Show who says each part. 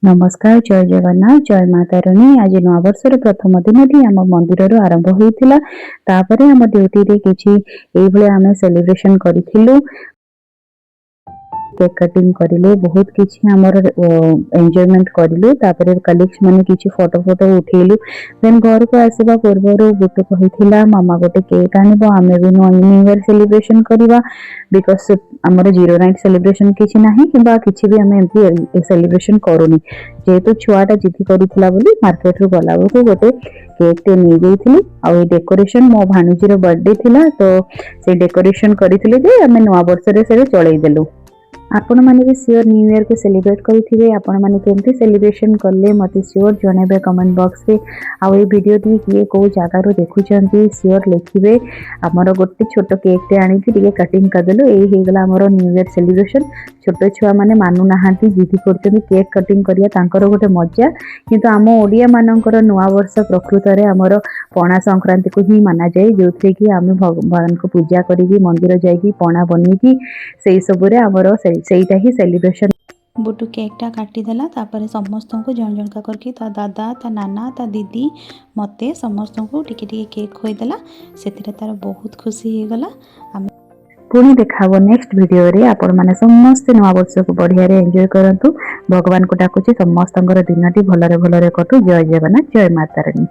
Speaker 1: नमस्कार जय जगन्नाथ जय माता रानी। आज नवा वर्षर प्रथम दिन टी आम मंदिर आरंभ होता आम ड्यूटी रे किछि आम सेलिब्रेशन करूँ। केक कटिंग करिले बहुत किछि हमर एन्जॉयमेंट करिलु। तापर कलीग्स माने किछि फोटो फोटो उठेलु। देन घर को आसीबा पूर्वरु गुटु कहिथिला मामा गोटे केक आनिबो आमे भी न्यू ईयर सेलिब्रेशन करिबा बिकॉज़ हमर जीरो नाइट सेलिब्रेशन किछि नाही किबा किछि भी हमें एमपी सेलिब्रेशन करूनी जेहेतु छुआटा जिद्दी करिथिला बोली मार्केट रु गला को गोटे केक टे नै देइथिली। आ डेकोरेशन मो भाणीजीर बर्थडे थिला तो से डेकोरेशन करिथिले जे हमें नवा वर्ष रे से चलै देलु। आपण माने भी सियोर न्यू ईयर को सेलिब्रेट करिथिबे। आपण माने केमती सेलिब्रेशन करले मते सियोर जणेबे कमेंट बॉक्स रे। आ ए वीडियो टी किए को जगह रो देखुचंती सियोर लिखिबे। हमर गोटे छोटो केक टे आनी टिके कटिंग कर देलु। ए हे गला हमर न्यू ईयर सेलिब्रेशन। छोटो छुआ माने मानु नाहांती जिद्दी करचंती केक कटिंग करिया तांकर गोटे मजा। किंतु आम ओडिया मानकर नुआ वर्ष प्रकृत रे हमर पणा संक्रांति को ही माना जाए जोथरे कि आमे भगवान को पूजा करिकी मंदिर जाईकी पणा बनीकी सेई सबरे हमर सेईटा ही सेलिब्रेशन।
Speaker 2: बुटू केकटा काटिदेला तापर समस्त को जन जनका करके ता दादा ता नाना ता दीदी मते समस्त को टिके टिके केक खोईदेला। से तार बहुत खुशी हो गला।
Speaker 1: पुणी देखाबो नेक्स्ट वीडियो रे। आपण माने समस्त नवा वर्ष को बढ़िया रे एंजॉय करंतु। भगवान को डाकुची समस्त दिन टी भलरे भलरे कटू। जय जगन्नाथ जय माता रानी।